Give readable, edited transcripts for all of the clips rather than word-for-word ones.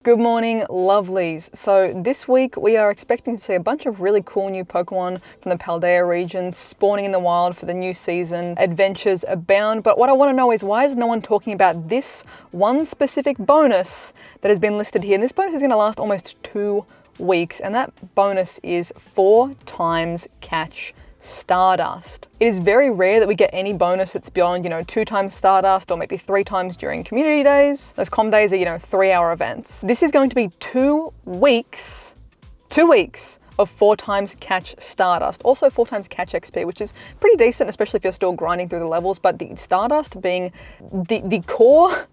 Good morning, lovelies. So this week we are expecting to see a bunch of really cool new Pokemon from the Paldea region spawning in the wild for the new season. Adventures abound, but what I want to know is why is no one talking about this one specific bonus that has been listed here? And this bonus is going to last almost 2 weeks, and that bonus is 4 times catch Stardust. It is very rare that we get any bonus that's beyond, 2 times Stardust or maybe 3 times during community days. Those com days are, 3-hour events. This is going to be 2 weeks of 4 times catch Stardust. Also 4 times catch XP, which is pretty decent, especially if you're still grinding through the levels, but the Stardust being the core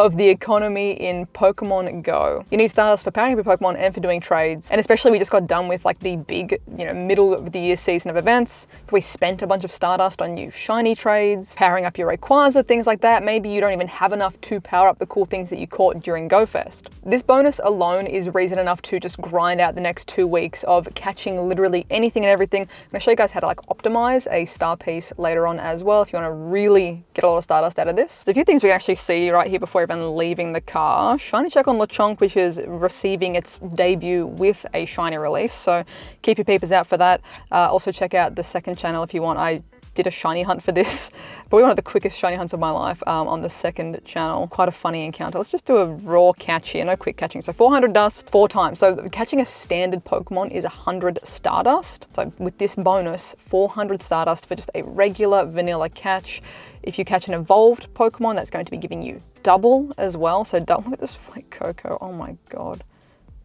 of the economy in Pokemon GO. You need Stardust for powering up your Pokemon and for doing trades. And especially we just got done with like the big, middle of the year season of events. We spent a bunch of Stardust on new shiny trades, powering up your Rayquaza, things like that. Maybe you don't even have enough to power up the cool things that you caught during Go Fest. This bonus alone is reason enough to just grind out the next 2 weeks of catching literally anything and everything. I'm gonna show you guys how to optimize a star piece later on as well if you want to really get a lot of Stardust out of this. So a few things we actually see right here before even leaving the car. Shiny check on Lechonk, which is receiving its debut with a shiny release, so keep your peepers out for that. Also check out the second channel if you want. I did a shiny hunt for this, probably one of the quickest shiny hunts of my life on the second channel. Quite a funny encounter. Let's just do a raw catch here, no quick catching. So 400 dust 4 times. So catching a standard Pokemon is 100 Stardust. So with this bonus, 400 Stardust for just a regular vanilla catch. If you catch an evolved Pokemon, that's going to be giving you double as well. So double. Look at this White Cocoa. Oh my god.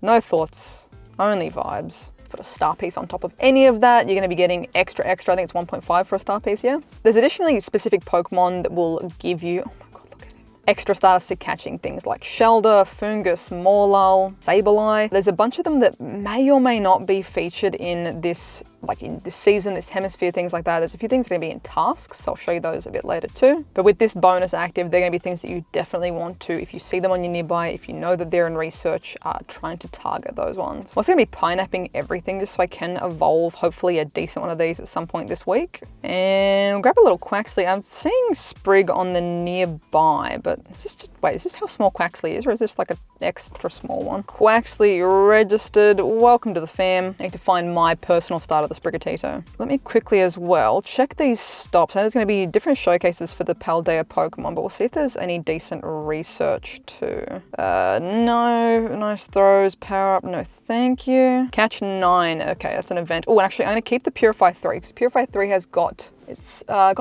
No thoughts, only vibes. Put a star piece on top of any of that, you're going to be getting extra. I think it's 1.5 for a star piece, yeah? There's additionally specific Pokemon that will give you, oh my god, look at him, extra Stardust for catching things like Shelder, Fungus, Morlul, Sableye. There's a bunch of them that may or may not be featured in this, in this season, this hemisphere, things like that. There's a few things that are going to be in tasks, so I'll show you those a bit later too. But with this bonus active, they're going to be things that you definitely want to, if you see them on your nearby, if you know that they're in research, trying to target those ones. I'm also going to be pineapping everything just so I can evolve hopefully a decent one of these at some point this week. And we'll grab a little Quaxley. I'm seeing Sprig on the nearby, but is this how small Quaxley is, or is this like an extra small one? Quaxley registered. Welcome to the fam. I need to find my personal starter, the Sprigatito. Let me quickly as well check these stops. Now there's going to be different showcases for the Paldea Pokemon, but we'll see if there's any decent research too. No. Nice throws. Power up. No, thank you. Catch 9. Okay, that's an event. Oh, and actually I'm going to keep the Purify 3 because Purify 3 has got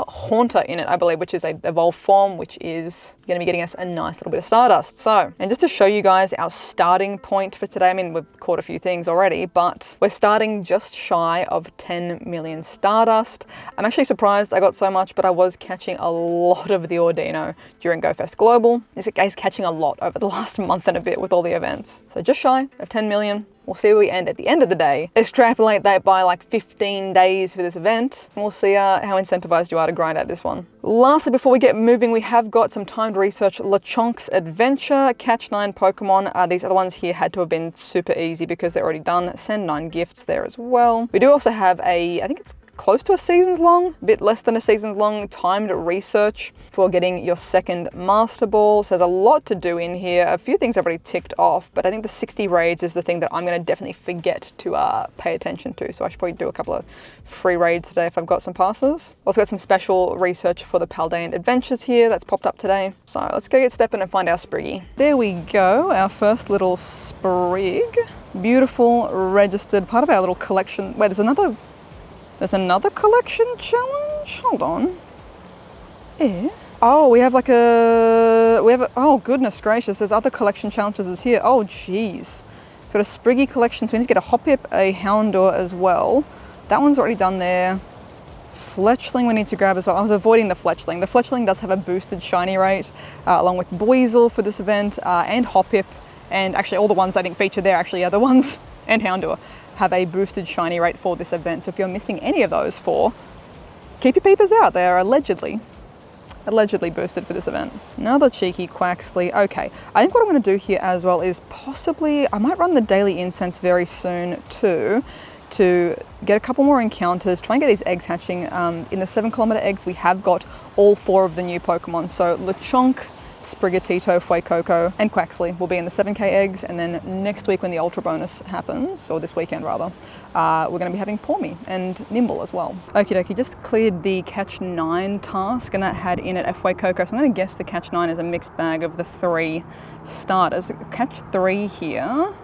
Haunter in it, I believe, which is a evolved form, which is going to be getting us a nice little bit of Stardust. So, and just to show you guys our starting point for today, I mean, we've caught a few things already, but we're starting just shy of 10 million Stardust. I'm actually surprised I got so much, but I was catching a lot of the Ordino during Go Fest Global. This guy's catching a lot over the last month and a bit with all the events. So just shy of 10 million. We'll see where we end at the end of the day. Extrapolate that by 15 days for this event, and we'll see how incentivized you are to grind out this one. Lastly, before we get moving, we have got some time to research Lechonk's adventure. Catch 9 Pokemon. These other ones here had to have been super easy because they're already done. Send 9 gifts there as well. We do also have I think it's close to a season's long, a bit less than a season's long timed research for getting your second Master Ball. So there's a lot to do in here. A few things I've already ticked off, but I think the 60 raids is the thing that I'm going to definitely forget to pay attention to. So I should probably do a couple of free raids today if I've got some passes. Also got some special research for the Paldean Adventures here that's popped up today. So let's go get stepping and find our Spriggy. There we go, our first little Sprig. Beautiful, registered, part of our little collection. Wait, there's another collection challenge? Hold on. Yeah. Oh, we have oh goodness gracious, there's other collection challenges here. Oh geez. It's got a Spriggy collection, so we need to get a Hoppip, a Houndour as well. That one's already done there. Fletchling we need to grab as well. I was avoiding the Fletchling. The Fletchling does have a boosted shiny rate, along with Buizel for this event, and Hoppip, and actually all the ones I didn't feature there actually are the ones, and Houndour, have a boosted shiny rate for this event. So if you're missing any of those 4, keep your peepers out. They are allegedly boosted for this event. Another cheeky Quaxley. Okay, I think what I'm going to do here as well is possibly, I might run the daily incense very soon too, to get a couple more encounters, try and get these eggs hatching. In the 7-kilometer eggs, we have got all 4 of the new Pokemon. So Lechonk, Sprigatito, Fuecoco, and Quaxley will be in the 7K eggs, and then next week when the Ultra bonus happens, or this weekend rather, we're going to be having Pormy and Nimble as well. Okie dokie, just cleared the Catch 9 task, and that had in it a Fuecoco, so I'm going to guess the Catch 9 is a mixed bag of the 3 starters. Catch 3 here,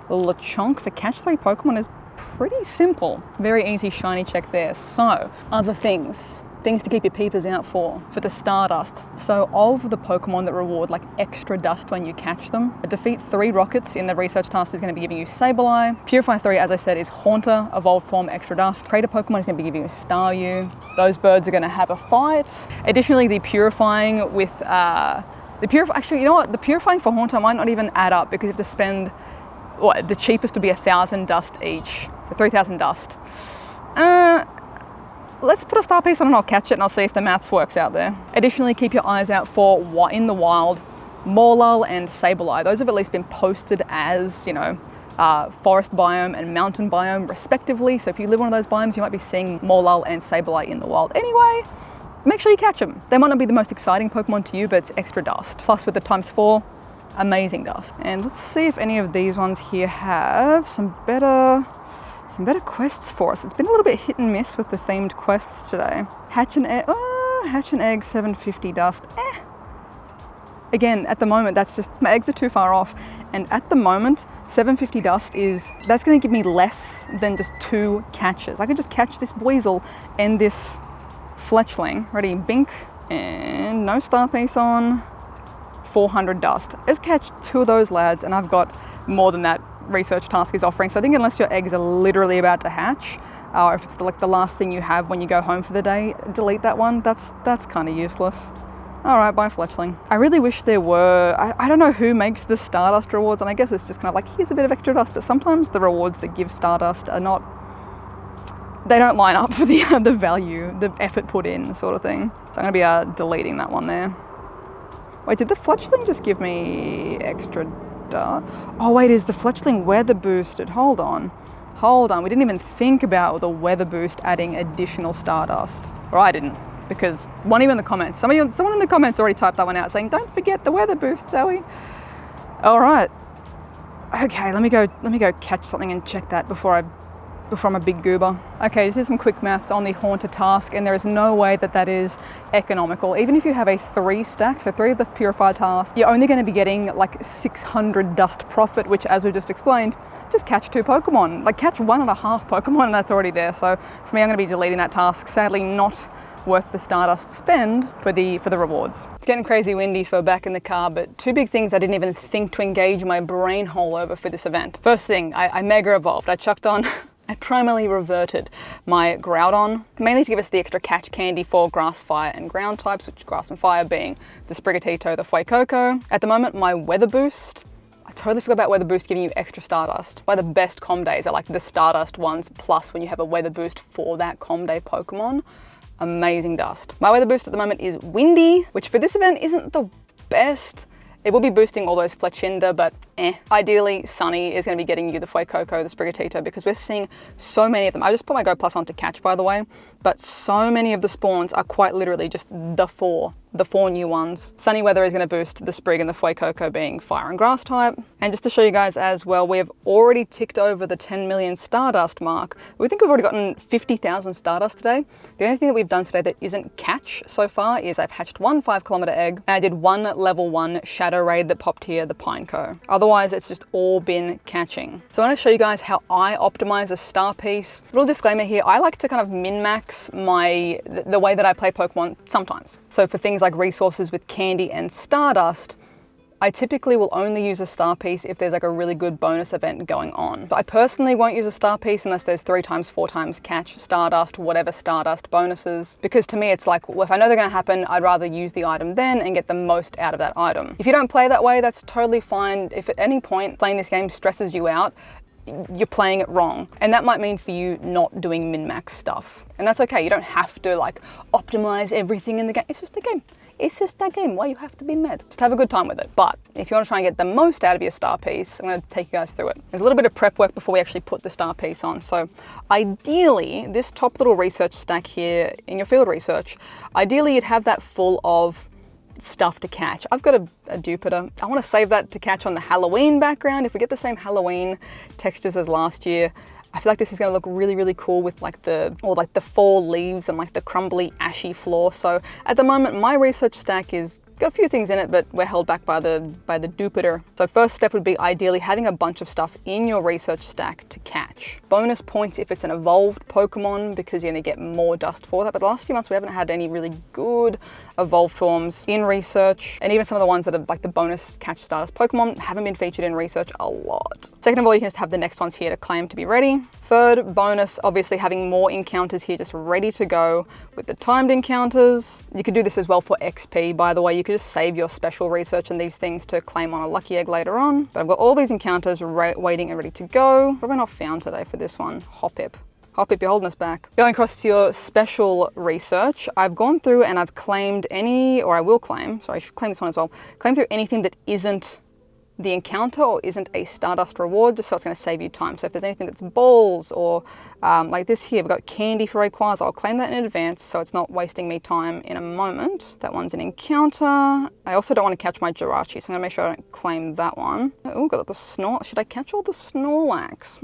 Lechonk for Catch 3 Pokemon is pretty simple. Very easy shiny check there. So, other things to keep your peepers out for the Stardust. So of the Pokemon that reward like extra dust when you catch them, defeat 3 rockets in the research task is going to be giving you Sableye. Purify 3, as I said, is Haunter, evolved form, extra dust. Trader Pokemon is going to be giving you Staryu. Those birds are going to have a fight. Additionally, the Purifying with, actually, you know what? The Purifying for Haunter might not even add up because you have to spend, the cheapest would be 1,000 dust each. So 3,000 dust. Let's put a star piece on and I'll catch it and I'll see if the maths works out there. Additionally, keep your eyes out for in the wild, Morlul and Sableye. Those have at least been posted as, you know, forest biome and mountain biome respectively. So if you live in one of those biomes, you might be seeing Morlul and Sableye in the wild anyway. Make sure you catch them. They might not be the most exciting Pokemon to you, but it's extra dust. Plus with the ×4, amazing dust. And let's see if any of these ones here have some better quests for us. It's been a little bit hit and miss with the themed quests today. Hatch an egg, 750 dust. Again, at the moment, that's just, my eggs are too far off. And at the moment, 750 dust that's gonna give me less than just 2 catches. I could just catch this Weasel and this Fletchling. Ready, bink, and no star piece on, 400 dust. Let's catch 2 of those lads and I've got more than that research task is offering. So I think unless your eggs are literally about to hatch, or if it's the last thing you have when you go home for the day, delete that one. That's kind of useless. All right, bye Fletchling. I really wish there were, I don't know who makes the Stardust rewards, and I guess it's just kind of like, here's a bit of extra dust, but sometimes the rewards that give Stardust are not, they don't line up for the value, the effort put in sort of thing. So I'm gonna be deleting that one there. Wait, did the Fletchling just give me extra dust? Oh wait, is the Fletchling weather boosted? Hold on. We didn't even think about the weather boost adding additional Stardust. Or I didn't, because one of you in the comments, someone in the comments already typed that one out saying, don't forget the weather boost, Zoe. All right. Okay, let me go catch something and check that before I'm a big goober. Okay, this is some quick maths on the Haunter task, and there is no way that is economical. Even if you have a 3 stack, so 3 of the Purify tasks, you're only going to be getting like 600 dust profit, which, as we just explained, just catch 2 Pokemon. Like catch 1.5 Pokemon and that's already there. So for me, I'm going to be deleting that task. Sadly, not worth the Stardust spend for the rewards. It's getting crazy windy, so we're back in the car, but 2 big things I didn't even think to engage my brain hole over for this event. First thing, I mega evolved. I chucked on I primarily reverted my Groudon, mainly to give us the extra catch candy for grass, fire, and ground types, which grass and fire being the Sprigatito, the Fuecoco. At the moment, my weather boost, I totally forgot about weather boost giving you extra Stardust. One of the best com days are like the Stardust ones, plus when you have a weather boost for that com day Pokemon. Amazing dust. My weather boost at the moment is windy, which for this event isn't the best. It will be boosting all those Fletchinder, but Ideally, Sunny is going to be getting you the Fuecoco, the Sprigatito, because we're seeing so many of them. I just put my Go Plus on to catch, by the way, but so many of the spawns are quite literally just the four new ones. Sunny weather is going to boost the Sprig and the Fuecoco being fire and grass type. And just to show you guys as well, we have already ticked over the 10 million Stardust mark. We think we've already gotten 50,000 Stardust today. The only thing that we've done today that isn't catch so far is I've hatched one 5-kilometer egg, and I did one level 1 shadow raid that popped here, the Pineco. Otherwise, it's just all been catching. So I want to show you guys how I optimize a star piece. Little disclaimer here, I like to kind of min-max the way that I play Pokemon sometimes. So for things like resources with candy and Stardust, I typically will only use a star piece if there's like a really good bonus event going on. So I personally won't use a star piece unless there's 3 times, 4 times catch, Stardust, whatever Stardust bonuses. Because to me, it's like, well, if I know they're gonna happen, I'd rather use the item then and get the most out of that item. If you don't play that way, that's totally fine. If at any point playing this game stresses you out, you're playing it wrong. And that might mean for you not doing min-max stuff. And that's okay, you don't have to like optimize everything in the game. It's just a game. It's just that game. Why you have to be mad? Just have a good time with it. But if you want to try and get the most out of your star piece, I'm going to take you guys through it. There's a little bit of prep work before we actually put the star piece on. So ideally, this top little research stack here in your field research, ideally you'd have that full of stuff to catch. I've got a Jupiter. I want to save that to catch on the Halloween background. If we get the same Halloween textures as last year, I feel like this is going to look really, really cool with like the fall leaves and like the crumbly, ashy floor. So at the moment, my research stack is got a few things in it, but we're held back by the Jupiter. So first step would be ideally having a bunch of stuff in your research stack to catch. Bonus points if it's an evolved Pokemon, because you're gonna get more dust for that. But the last few months we haven't had any really good evolved forms in research, and even some of the ones that are like the bonus catch Stardust Pokemon haven't been featured in research a lot. Second of all, you can just have the next ones here to claim to be ready. Third bonus, obviously having more encounters here just ready to go with the timed encounters. You could do this as well for XP, by the way. You could just save your special research and these things to claim on a lucky egg later on. But I've got all these encounters waiting and ready to go. What have I not found today for this one? Hoppip. Hoppip, you're holding us back. Going across to your special research, I've gone through and I've claimed any, or I will claim, sorry, I should claim this one as well, claim through anything that isn't the encounter or isn't a Stardust reward, just so it's going to save you time. So if there's anything that's balls or like this here, we've got candy for Rayquaza, I'll claim that in advance so it's not wasting me time in a moment. That one's an encounter. I also don't want to catch my Jirachi, so I'm going to make sure I don't claim that one. Oh, got the should I catch all the Snorlax?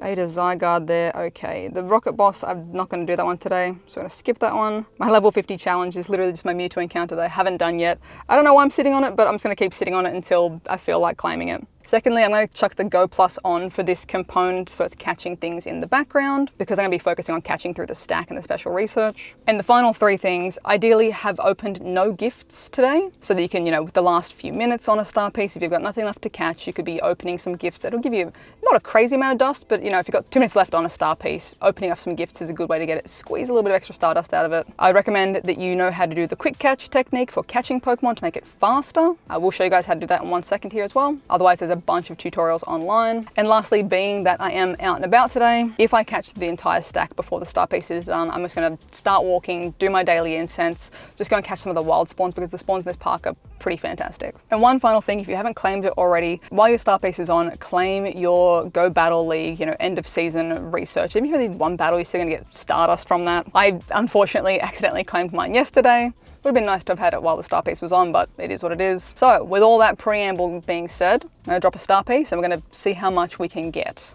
Ada Zygarde there, okay. The Rocket Boss, I'm not going to do that one today, so I'm going to skip that one. My level 50 challenge is literally just my Mewtwo encounter that I haven't done yet. I don't know why I'm sitting on it, but I'm just going to keep sitting on it until I feel like claiming it. Secondly, I'm going to chuck the Go Plus on for this component so it's catching things in the background, because I'm going to be focusing on catching through the stack and the special research. And the final three things, ideally have opened no gifts today, so that you can, with the last few minutes on a star piece, if you've got nothing left to catch, you could be opening some gifts. It'll give you not a crazy amount of dust, but if you've got 2 minutes left on a star piece, opening up some gifts is a good way to get it, squeeze a little bit of extra Stardust out of it. I recommend that you know how to do the quick catch technique for catching Pokemon to make it faster. I will show you guys how to do that in 1 second here as well. Otherwise, there's a bunch of tutorials online. And lastly, being that I am out and about today, if I catch the entire stack before the star piece is done, I'm just going to start walking, do my daily incense, just go and catch some of the wild spawns, because the spawns in this park are pretty fantastic. And one final thing, if you haven't claimed it already, while your star piece is on, claim your Go Battle League, end of season research. Even if you need one battle, you're still going to get Stardust from that. I unfortunately accidentally claimed mine yesterday. Would have been nice to have had it while the star piece was on, but it is what it is. So with all that preamble being said, I'm going to drop a star piece and we're going to see how much we can get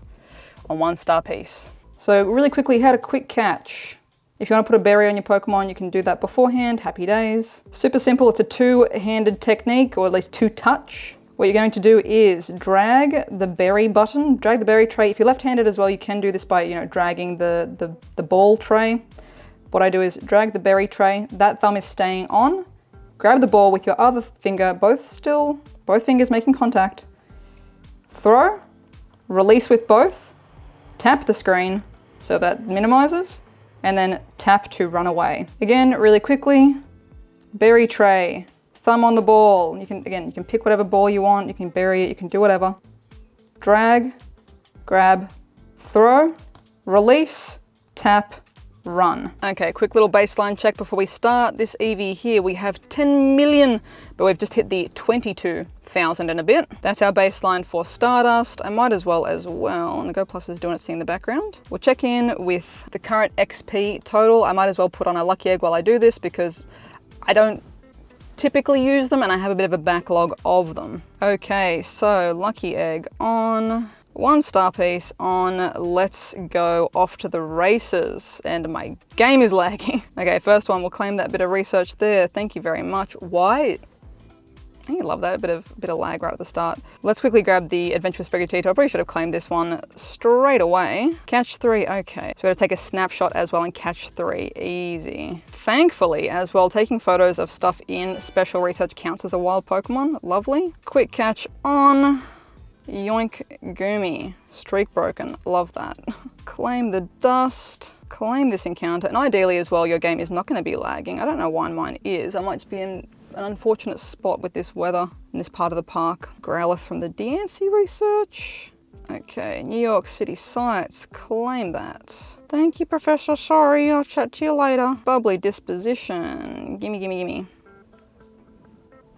on one star piece. So really quickly, how to quick catch. If you want to put a berry on your Pokemon, you can do that beforehand. Happy days. Super simple. It's a two-handed technique, or at least two-touch. What you're going to do is drag the berry button, drag the berry tray. If you're left-handed as well, you can do this by dragging the ball tray. What I do is drag the berry tray, that thumb is staying on, grab the ball with your other finger, both fingers making contact, throw, release with both, tap the screen so that minimizes, and then tap to run away. Again, really quickly, berry tray, thumb on the ball. You can pick whatever ball you want, you can bury it, you can do whatever. Drag, grab, throw, release, tap, run. Okay, quick little baseline check before we start. This EV here, we have 10 million, but we've just hit the 22,000 and a bit. That's our baseline for Stardust. I might as well, and the Go Plus is doing its thing in the background. We'll check in with the current XP total. I might as well put on a lucky egg while I do this, because I don't typically use them and I have a bit of a backlog of them. Okay, so lucky egg on. One star piece on, let's go off to the races. And my game is lagging. Okay, first one, we'll claim that bit of research there. Thank you very much. Why? I love that, a bit of lag right at the start. Let's quickly grab the Adventurous Brigatito. I probably should have claimed this one straight away. Catch 3, okay. So we're gonna take a snapshot as well and catch 3, easy. Thankfully, as well, taking photos of stuff in special research counts as a wild Pokemon, lovely. Quick catch on. Yoink Goomy, streak broken, love that. Claim the dust, claim this encounter, and ideally as well your game is not going to be lagging. I don't know why mine is. I might just be in an unfortunate spot with this weather in this part of the park. Growlithe from the Diancie research. Okay, New York City sites, claim that. Thank you, Professor, sorry, I'll chat to you later. Bubbly disposition, gimme, gimme, gimme.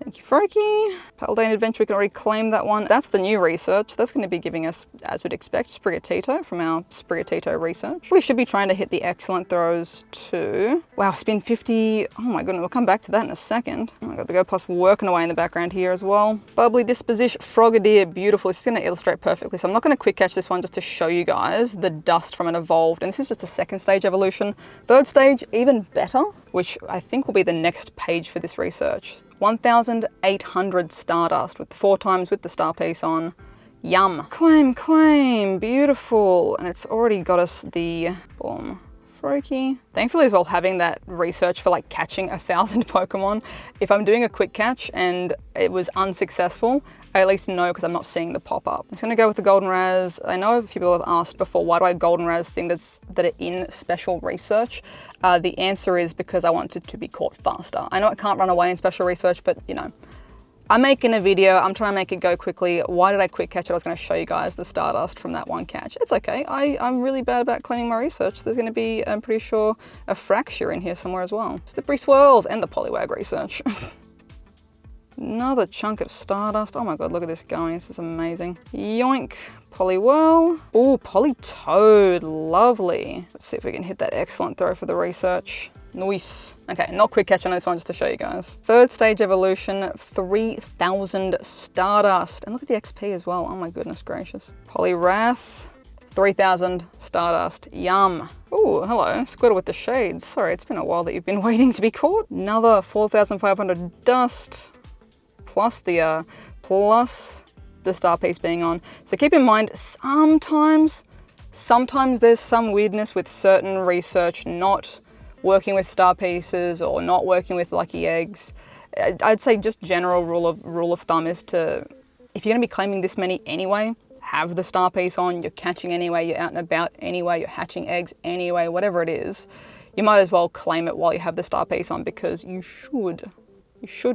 Thank you, Froakie. Paldean Adventure, we can already claim that one. That's the new research. That's going to be giving us, as we'd expect, Sprigatito from our Sprigatito research. We should be trying to hit the excellent throws too. Wow, spin 50. Oh my goodness, we'll come back to that in a second. Oh my god, the Go Plus working away in the background here as well. Bubbly Disposition, Frogadier, beautiful. This is going to illustrate perfectly. So I'm not going to quick catch this one just to show you guys the dust from an evolved. And this is just a second stage evolution. Third stage, even better, which I think will be the next page for this research. 1,800 Stardust with 4 times with the star piece on. Yum. Claim, claim, beautiful. And it's already got us the boom. Froakie. Thankfully as well, having that research for like catching 1,000 Pokemon, if I'm doing a quick catch and it was unsuccessful, I at least know because I'm not seeing the pop-up. I'm just gonna go with the Golden Raz. I know a few people have asked before, why do I Golden Raz things that are in special research? The answer is because I want it to be caught faster. I know it can't run away in special research, but you know, I'm making a video, I'm trying to make it go quickly. Why did I quick catch it? I was gonna show you guys the Stardust from that one catch. It's okay, I'm really bad about claiming my research. There's gonna be, I'm pretty sure, a Fracture in here somewhere as well. Slippery Swirls and the Poliwag research. Another chunk of Stardust. Oh my god, look at this going, this is amazing. Yoink, Poliwhirl. Oh, Politoed, lovely. Let's see if we can hit that excellent throw for the research. Nice. Okay, not quick catch on this one just to show you guys. Third stage evolution, 3,000 Stardust. And look at the XP as well, oh my goodness gracious. Poliwrath, 3,000 Stardust, yum. Oh, hello, Squirtle with the shades. Sorry, it's been a while that you've been waiting to be caught. Another 4,500 dust, plus the star piece being on. So keep in mind, sometimes there's some weirdness with certain research not working with star pieces or not working with lucky eggs. I'd say just general rule of thumb is to, if you're gonna be claiming this many anyway, have the star piece on, you're catching anyway, you're out and about anyway, you're hatching eggs anyway, whatever it is, you might as well claim it while you have the star piece on because you should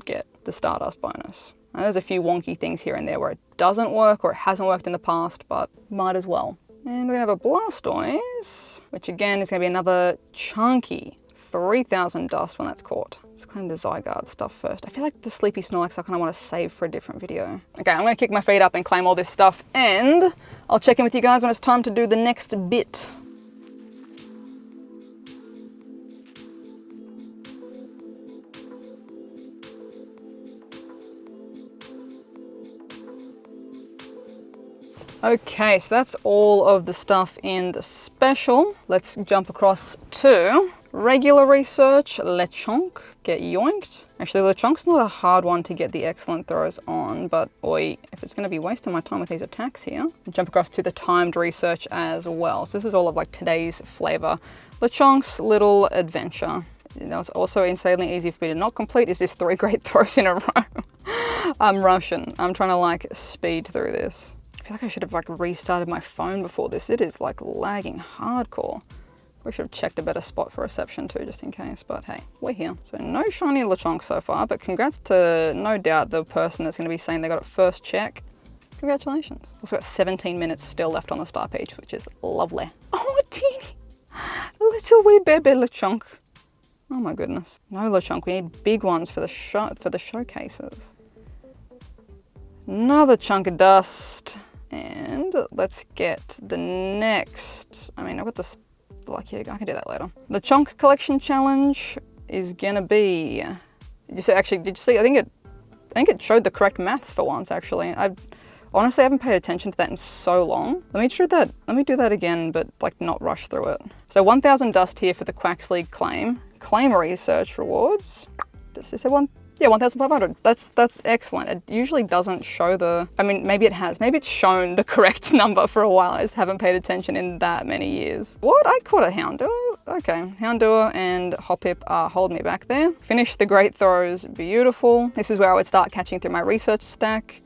get the Stardust bonus. Now, there's a few wonky things here and there where it doesn't work or it hasn't worked in the past, but might as well. And we're gonna have a Blastoise, which again is gonna be another chunky 3,000 dust when that's caught. Let's claim the Zygarde stuff first. I feel like the Sleepy Snorlax I kind of want to save for a different video. Okay, I'm gonna kick my feet up and claim all this stuff, and I'll check in with you guys when it's time to do the next bit. Okay, so that's all of the stuff in the special. Let's jump across to regular research. Lechonk, get yoinked. Actually, Lechonk's not a hard one to get the excellent throws on, but boy, if it's gonna be wasting my time with these attacks here. Jump across to the timed research as well. So this is all of like today's flavor. Lechonk's little adventure. You know, it's also insanely easy for me to not complete is this 3 great throws in a row. I'm rushing. I'm trying to like speed through this. I feel like I should have like restarted my phone before this. It is like lagging hardcore. We should have checked a better spot for reception too, just in case, but hey, we're here. So no shiny Lechonk so far, but congrats to no doubt the person that's gonna be saying they got it first check. Congratulations. Also got 17 minutes still left on the star page, which is lovely. Oh, a teeny little wee baby Lechonk. Oh my goodness. No Lechonk, we need big ones for the showcases. Another chunk of dust. And let's get the next, I mean, I've got this, like, I can do that later. The Chonk Collection Challenge is gonna be, did you see, I think it showed the correct maths for once, actually. Honestly, I haven't paid attention to that in so long. Let me do that again, but like not rush through it. So 1,000 dust here for the Quacks League claim. Claim research rewards. Does it say one? Yeah, 1,500. That's excellent. It usually doesn't show the, I mean, maybe it has. Maybe it's shown the correct number for a while. I just haven't paid attention in that many years. What? I caught a Houndour? Okay, Houndour and Hoppip are holding me back there. Finish the great throws, beautiful. This is where I would start catching through my research stack.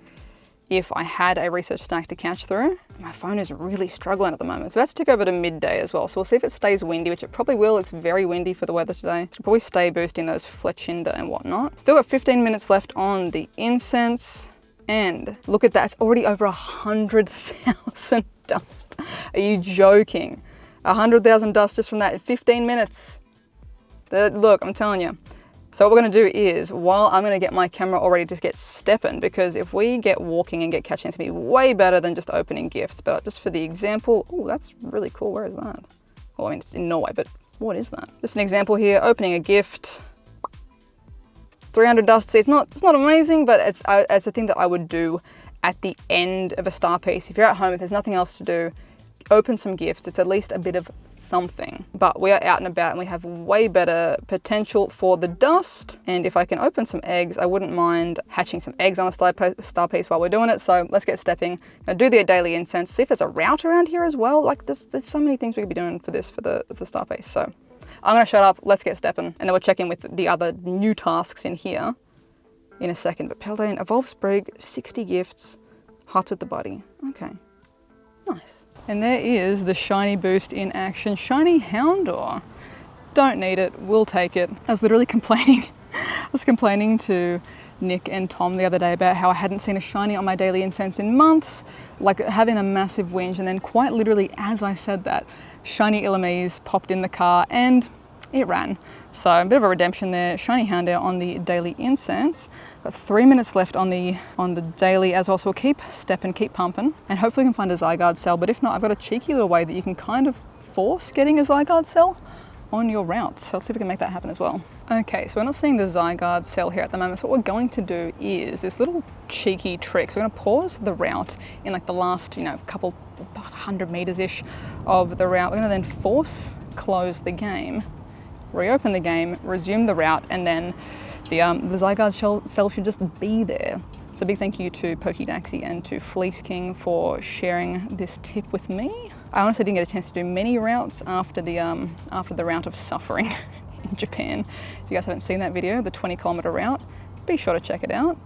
If I had a research stack to catch through. My phone is really struggling at the moment. So let's tick over to midday as well. So we'll see if it stays windy, which it probably will. It's very windy for the weather today. It'll probably stay boosting those Fletchinder and whatnot. Still got 15 minutes left on the incense. And look at that, it's already over 100,000 dust. Are you joking? 100,000 dust just from that 15 minutes. Look, I'm telling you. So what we're gonna do is, while I'm gonna get my camera all ready to get stepping, because if we get walking and get catching, it's gonna be way better than just opening gifts. But just for the example, oh, that's really cool. Where is that? Well, I mean, it's in Norway, but what is that? Just an example here, opening a gift. 300 dust. It's not amazing, but it's a thing that I would do at the end of a star piece. If you're at home, if there's nothing else to do, open some gifts. It's at least a bit of something. But we are out and about and we have way better potential for the dust. And if I can open some eggs, I wouldn't mind hatching some eggs on a star piece while we're doing it. So let's get stepping. I'll do the daily incense, see if there's a route around here as well. Like there's so many things we could be doing for this, for the star piece. So I'm gonna shut up, let's get stepping. And then we'll check in with the other new tasks in here in a second. But Paldean, Evolve Sprig, 60 gifts, hearts with the body. Okay, nice. And there is the shiny boost in action. Shiny Houndour. Don't need it, we'll take it. I was literally complaining. I was complaining to Nick and Tom the other day about how I hadn't seen a shiny on my daily incense in months, like having a massive whinge, and then quite literally as I said that, shiny Illumise popped in the car and it ran. So a bit of a redemption there. Shiny Houndour on the daily incense. Got 3 minutes left on the daily as well, so we'll keep stepping, keep pumping, and hopefully we can find a Zygarde cell. But if not, I've got a cheeky little way that you can kind of force getting a Zygarde cell on your routes. So let's see if we can make that happen as well. Okay, so we're not seeing the Zygarde cell here at the moment. So what we're going to do is this little cheeky trick. So we're gonna pause the route in like the last, couple 100 meters-ish of the route. We're gonna then force close the game, reopen the game, resume the route, and then the Zygarde cell should just be there. So big thank you to Pokédaxi and to Fleece King for sharing this tip with me. I honestly didn't get a chance to do many routes after the route of suffering in Japan. If you guys haven't seen that video, the 20-kilometer route, be sure to check it out.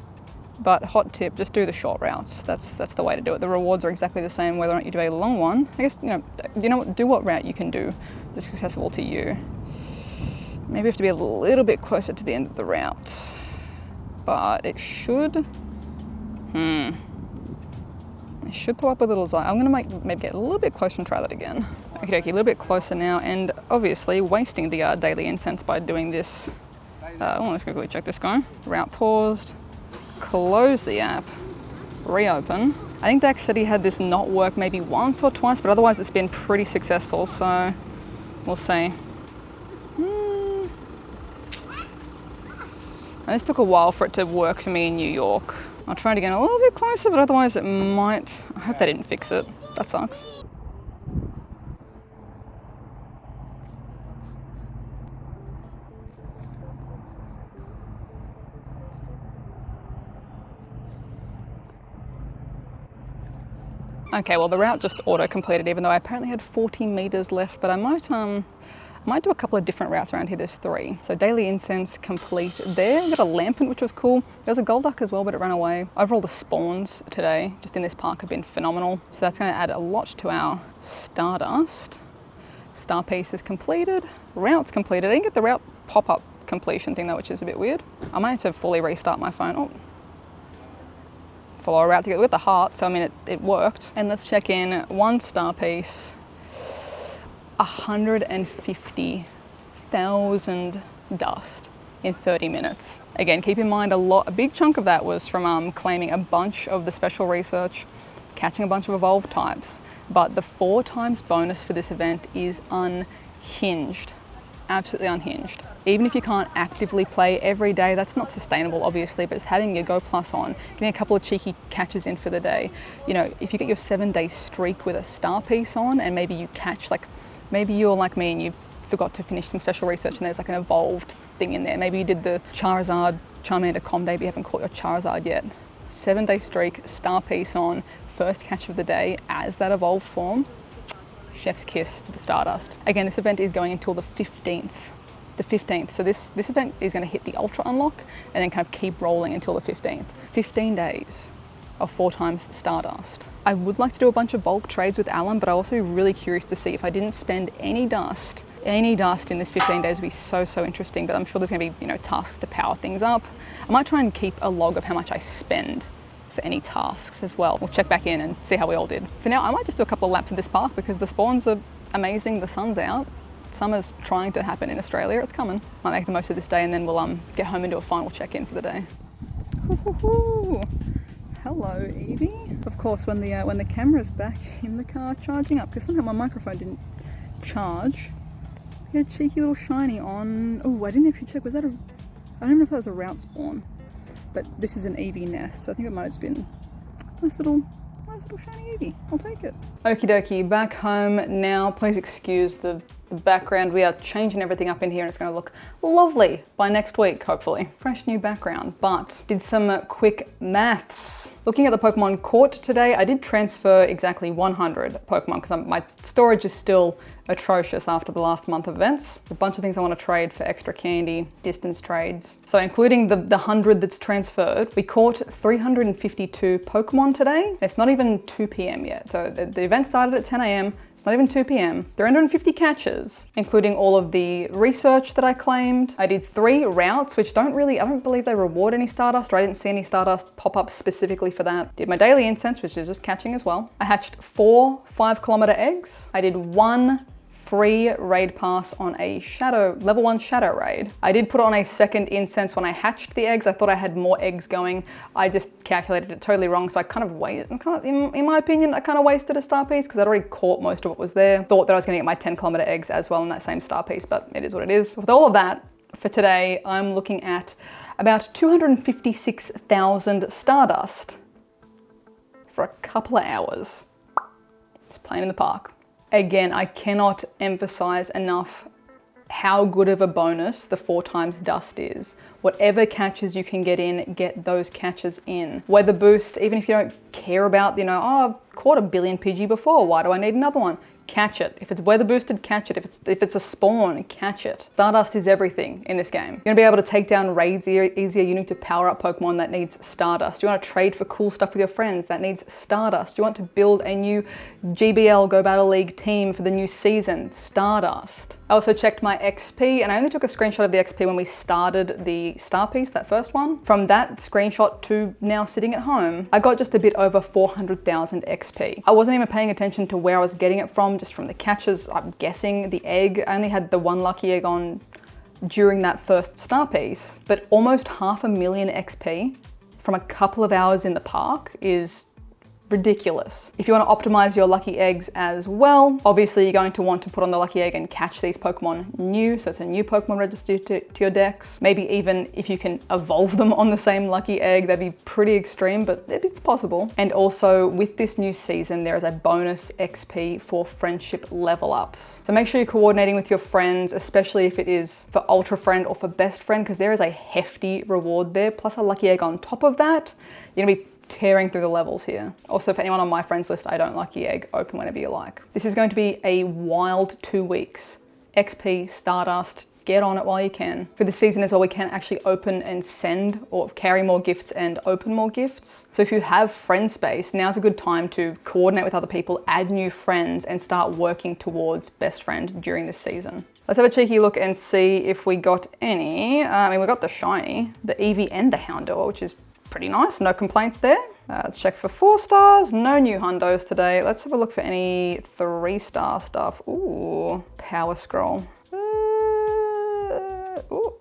But hot tip, just do the short routes. That's the way to do it. The rewards are exactly the same whether or not you do a long one. I guess, do what route you can do that's accessible to you. Maybe we have to be a little bit closer to the end of the route, but it should, it should pop up a little Zygarde. I'm gonna maybe get a little bit closer and try that again. Okay, a little bit closer now, and obviously wasting the daily incense by doing this. Let's quickly check this guy. Route paused, close the app, reopen. I think Dax said he had this not work maybe once or twice, but otherwise it's been pretty successful, so we'll see. And this took a while for it to work for me in New York. I'll try it again a little bit closer, but otherwise it might. I hope they didn't fix it. That sucks. Okay, well the route just auto-completed even though I apparently had 40 meters left, but I might do a couple of different routes around here. There's 3. So daily incense complete there. Got a lampant, which was cool. There's a Golduck as well, but it ran away. Overall, the spawns today, just in this park, have been phenomenal. So that's gonna add a lot to our Stardust. Star piece is completed. Route's completed. I didn't get the route pop-up completion thing though, which is a bit weird. I might have to fully restart my phone. Oh. Follow a route to get with the heart, so I mean, it worked. And let's check in 1 star piece. 150,000 dust in 30 minutes. Again, keep in mind a big chunk of that was from claiming a bunch of the special research, catching a bunch of evolved types, but the 4 times bonus for this event is unhinged, absolutely unhinged. Even if you can't actively play every day, that's not sustainable obviously, but just having your Go Plus on, getting a couple of cheeky catches in for the day. If you get your 7-day streak with a star piece on and maybe you catch maybe you're like me and you forgot to finish some special research and there's like an evolved thing in there. Maybe you did the Charizard, Charmander Comday, but you haven't caught your Charizard yet. 7-day streak, star piece on, first catch of the day as that evolved form. Chef's kiss for the Stardust. Again, this event is going until the 15th. So this event is going to hit the Ultra unlock and then kind of keep rolling until the 15th. 15 days of 4 times Stardust. I would like to do a bunch of bulk trades with Alan, but I'm also really curious to see if I didn't spend any dust in this 15 days would be so interesting, but I'm sure there's gonna be, tasks to power things up. I might try and keep a log of how much I spend for any tasks as well. We'll check back in and see how we all did. For now, I might just do a couple of laps of this park because the spawns are amazing, the sun's out. Summer's trying to happen in Australia. It's coming. Might make the most of this day and then we'll get home and do a final check-in for the day. Hello, Evie. Of course, when the camera's back in the car charging up, because somehow my microphone didn't charge. We had a cheeky little shiny on. Oh, I didn't actually check. Was that a? I don't know if that was a route spawn, but this is an Evie nest, so I think it might have been a nice little shiny Evie. I'll take it. Okie dokie, back home now. Please excuse the background. We are changing everything up in here and it's going to look lovely by next week, hopefully. Fresh new background, but did some quick maths. Looking at the Pokemon caught today, I did transfer exactly 100 Pokemon because my storage is still atrocious after the last month of events. A bunch of things I want to trade for extra candy, distance trades. So including the 100 that's transferred, we caught 352 Pokemon today. It's not even 2 p.m. yet. So the event started at 10 a.m. It's not even 2 p.m. 350 catches, including all of the research that I claimed. I did 3 routes, which I don't believe they reward any Stardust, or I didn't see any Stardust pop up specifically for that. Did my daily incense, which is just catching as well. I hatched 4 5-kilometer eggs. I did 1 free raid pass on a level 1 shadow raid. I did put on a second incense when I hatched the eggs. I thought I had more eggs going. I just calculated it totally wrong, so I kind of in my opinion, I kind of wasted a star piece because I'd already caught most of what was there. Thought that I was gonna get my 10-kilometer eggs as well in that same star piece, but it is what it is. With all of that, for today, I'm looking at about 256,000 Stardust for a couple of hours. Just playing in the park. Again, I cannot emphasize enough how good of a bonus the 4 times dust is. Whatever catches you can get in, get those catches in. Weather boost, even if you don't care about, oh, I've caught a billion Pidgey before, why do I need another one? Catch it. If it's weather boosted, catch it. If it's a spawn, catch it. Stardust is everything in this game. You're gonna be able to take down raids easier. You need to power up Pokemon, that needs Stardust. You want to trade for cool stuff with your friends, that needs Stardust. You want to build a new GBL Go Battle League team for the new season, Stardust. I also checked my XP and I only took a screenshot of the XP when we started the star piece, that first one. From that screenshot to now sitting at home, I got just a bit over 400,000 XP. I wasn't even paying attention to where I was getting it from, just from the catches. I'm guessing the egg. I only had the 1 lucky egg on during that first star piece, but almost 500,000 XP from a couple of hours in the park is ridiculous. If you want to optimize your lucky eggs as well, obviously you're going to want to put on the lucky egg and catch these Pokemon new, so it's a new Pokemon registered to your decks. Maybe even if you can evolve them on the same lucky egg, that'd be pretty extreme, but it's possible. And also with this new season, there is a bonus XP for friendship level ups. So make sure you're coordinating with your friends, especially if it is for Ultra Friend or for Best Friend, because there is a hefty reward there, plus a lucky egg on top of that. You're gonna be tearing through the levels here. Also, for anyone on my friends list, I don't lucky egg, open whenever you like. This is going to be a wild 2 weeks. XP, Stardust, get on it while you can. For this season as well, we can actually open and send or carry more gifts and open more gifts. So if you have friend space, now's a good time to coordinate with other people, add new friends and start working towards Best Friend during this season. Let's have a cheeky look and see if we got any. We got the shiny, the Eevee and the Houndour, which is pretty nice, no complaints there. Let's check for 4 stars, no new hundos today. Let's have a look for any 3-star stuff. Ooh, Power Scroll. Ooh,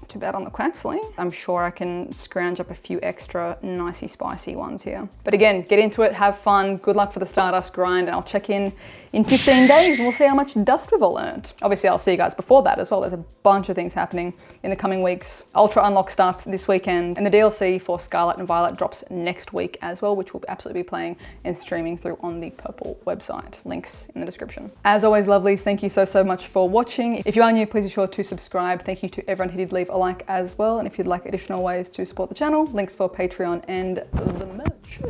too bad on the Quaxley. I'm sure I can scrounge up a few extra nicey spicy ones here. But again, get into it, have fun, good luck for the Stardust grind, and I'll check in 15 days and we'll see how much dust we've all earned. Obviously, I'll see you guys before that as well. There's a bunch of things happening in the coming weeks. Ultra Unlock starts this weekend and the DLC for Scarlet and Violet drops next week as well, which we'll absolutely be playing and streaming through on the Purple website. Links in the description. As always, lovelies, thank you so much for watching. If you are new, please be sure to subscribe. Thank you to everyone who did leave a like as well. And if you'd like additional ways to support the channel, links for Patreon and the merch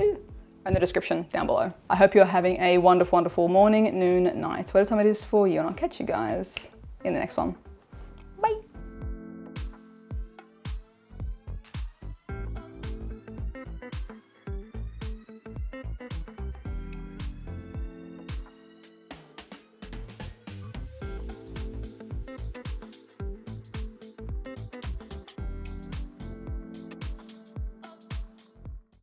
in the description down below. I hope you're having a wonderful morning, noon, night, whatever time it is for you, and I'll catch you guys in the next one.